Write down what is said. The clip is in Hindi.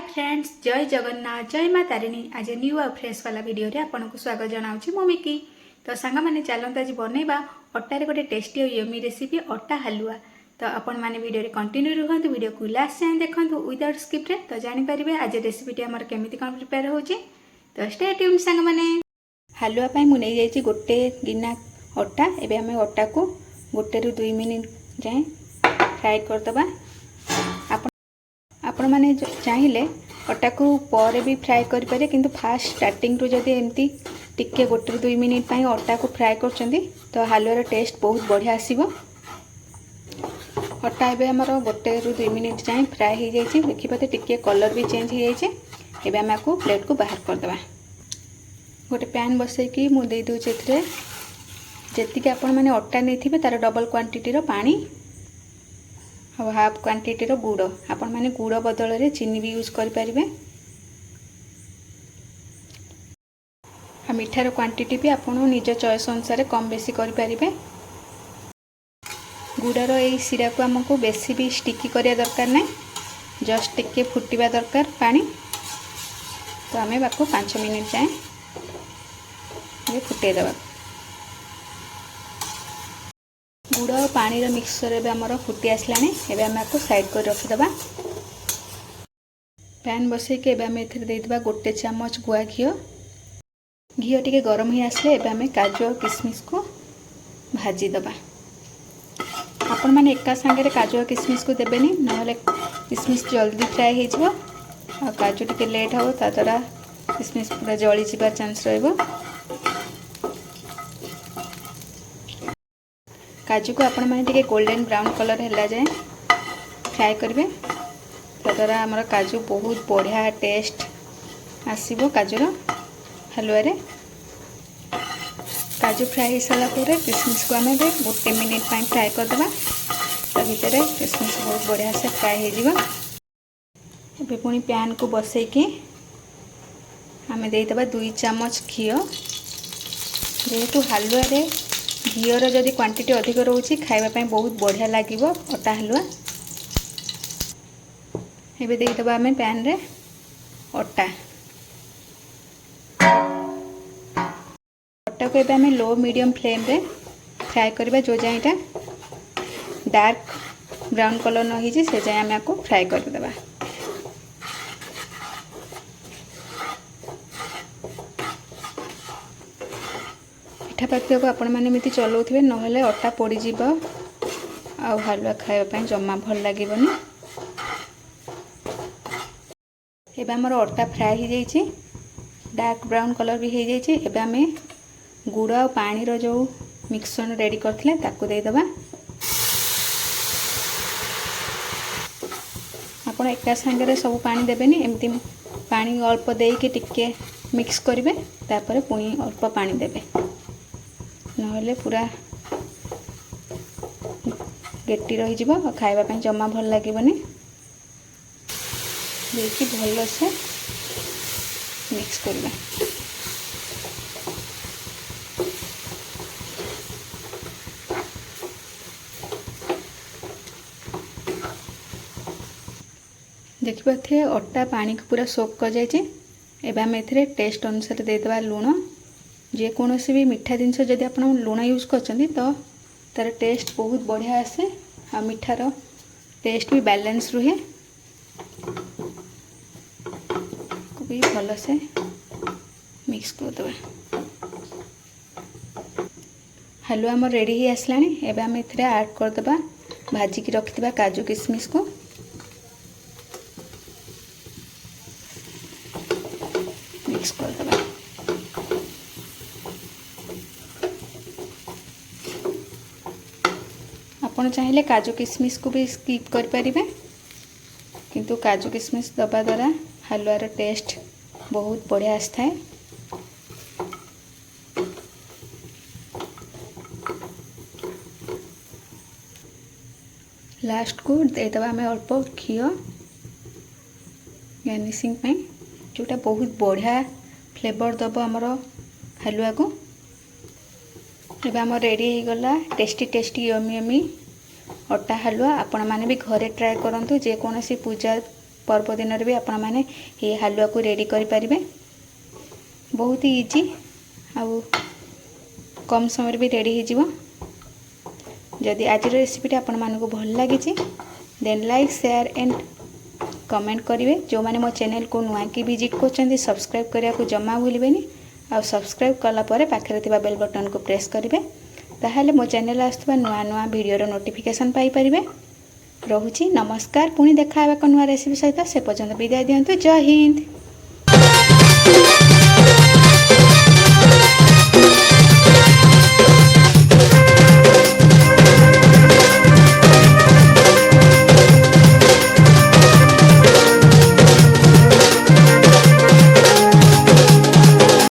फ्रेंड्स, जय जगन्नाथ, जय माँ तारिणी। आज न्यू और फ्रेश वाला वीडियो रे आपको स्वागत जनाऊँ मो मिकी। तो सांग मैंने चलते आज बनवा अटार गोटे टेस्टी और यमी रेसिपी अटा हलुआ। तो आपण मैंने वीडियो रे कंटिन्यू रुहतु, वीडियो को लास्ट जाए देखो विदाउट स्किप रे, तो जानीपर आज रेसिपीटी आमर केमी कौन प्रिपेयर हो। तो स्टे ट्यून्ड सांग मैंने। हलुआ मुझे गोटे गिना अटा। एवं आम अटा को गोटे रु 2 मिनिट जाए फ्राए करदे। आपण मैंने चाहिए अटा को पर भी फ्राए करें, किंतु फास्ट स्टार्टिंग रू जदि एमती टिके गोटे रु 2 मिनिट अटा को फ्राए कर तो हलुआर टेस्ट बहुत बढ़िया आसीबो। अटा एबे हमर गोटे रु 2 मिनिट जाए फ्राए हो जाए। देखिए टिके कलर भी चेंज हो जाए। एबे हम आपको प्लेट को बाहर करदे। गोटे पैन बसैकी मुझे दूसरे जी आपण मैंने अटा नहीं तार डबल क्वांटिटी रो पानी और हाफ क्वांटिटी रो गुड़। आपण मैंने गुड़ बदल रे चीनी भी यूज कर पारिबे। आ मिठार क्वांटिटी भी आपण निज चॉइस अनुसार कम बेसी कर पारिबे। गुड़र यही सिरा को आमको बेसी भी स्टिकी करिया दरकार नहीं, जस्ट टिके फुटिबा दरकार पानी। तो आमे बाको 5 मिनिट जाए ये फुटे देबा। गुड़ और पानी रो मिक्सचर एबे हमर फुटी आसलानी। एबे हम आपको साइड कर रखिदबा। पैन बसई के एबे हम एथरे देइदबा गोटे चम्मच गुआ घिओ। घिओ टिके गरम ही आसले एबे हम काजू और किशमिश को भाजी दबा। आपण माने एका संगे काजू और किशमिश को देबेनी, नहले किशमिश जल्दी फ्राए हो जिवो और काजू टिके लेट हो ता द्वारा किशमिश पूरा जली जिबार चांस रहइबो। काजू को आपण मैंने टिके गोल्डन ब्राउन कलर हैला जाए फ्राए करेंगे। तो द्वारा आमर काजू बहुत बढ़िया टेस्ट आसीबो काजूर हलुआ रे। काजू फ्राए हो सारा किशमिश को आम गोटे मिनिट फ्राए करदे। तो भितर किशमिश बहुत बढ़िया से फ्राए हो। पुणी पैन को बसैकी आम देदेबा 2 चम्मच घिओ। जेहेतु हलुआ रे घीर जदि क्वांटिटी अधिक रोचे खाइबा बहुत बढ़िया लगे अटा हलुआ। एबे देदेबा आम पैन रे अटा। अटा को एबे आम लो मीडियम फ्लेम रे फ्राए करबा। जो जाएटा डार्क ब्राउन कलर न हो से जाए आम आपको फ्राए करदेबा। पिठा पातिया को आपण मैंने मिति चलाउथिबे, नहले अटा पड़ी जीव आ हलुआ खाइबा जमा भल लागेबनी। एबे हमर अटा फ्राए हो जाइए, डार्क ब्राउन कलर भी हो जाइए। एबे आमे गुड़ और पानी रो जो मिक्सचर रेडी करथिले ताको दे दबा। आपण एका संगे सब पानी देबेनी, एमती पानी अल्प देके टिके मिक्स करिवे, तापर पुणी अल्प पानी देबे, नहले पूरा गेटी रही जिवो और खाइबा पई जमा भल लागेबनी। देखि भल से मिक्स करबा। देखिए अटा पानी को पूरा सोक कर जाए। एबे हम एथरे टेस्ट अनुसार देदेबा लुण। जेकोसी भी मीठा जिनस जदि आप लुण यूज कर तो तार टेस्ट बहुत बढ़िया आसे आ मिठार टेस्ट भी बैलेंस रुहे। को भी भल से मिक्स कर देबा। हलुआ हमर रेडी ही आसलानी। एबे हम एथरे ऐड कर देबा भाजिकी रखिथिबा काजू किशमिश को। मिक्स कर देबा। आपण चाहिए काजू किशमिश को भी स्किप कर पारिबे, किंतु काजू किशमिश दबा द्वारा हलुआर टेस्ट बहुत बढ़िया आसता है। लास्ट को देदेबा आम अल्प घीओ गार्निशिंग पे, जोटा बहुत बढ़िया फ्लेवर दब आमर हलुआ को। एबे आम रेडी हो गला टेस्टी टेस्टी यमी यमी अटा हलुआ। आपण माने भी घरे ट्राए करंतु। जेकोसी पूजा पर्वदिन भी आपण मैंने ये हलुआ को रेडी करें। बहुत ही इजी आउ कम समय भी रेडी हो। जदि आज रेसिपी आपण मानक भल लगी then like share and comment करेंगे। जो मैंने मो चैनल को नुआ की विजिट कर सब्सक्राइब करने को जमा भूलें। आ सब्सक्राइब कलापर पाखे थिबा बेल बटन को प्रेस करेंगे। ताहले मो चैनल आसुवा नुआ नुआ वीडियोर नोटिफिकेशन पाई परिबे। रहुछि नमस्कार। पुणी देखा नुआ रेसिपी सहित से पर्यंत विदाय दियंतु। जय हिंद।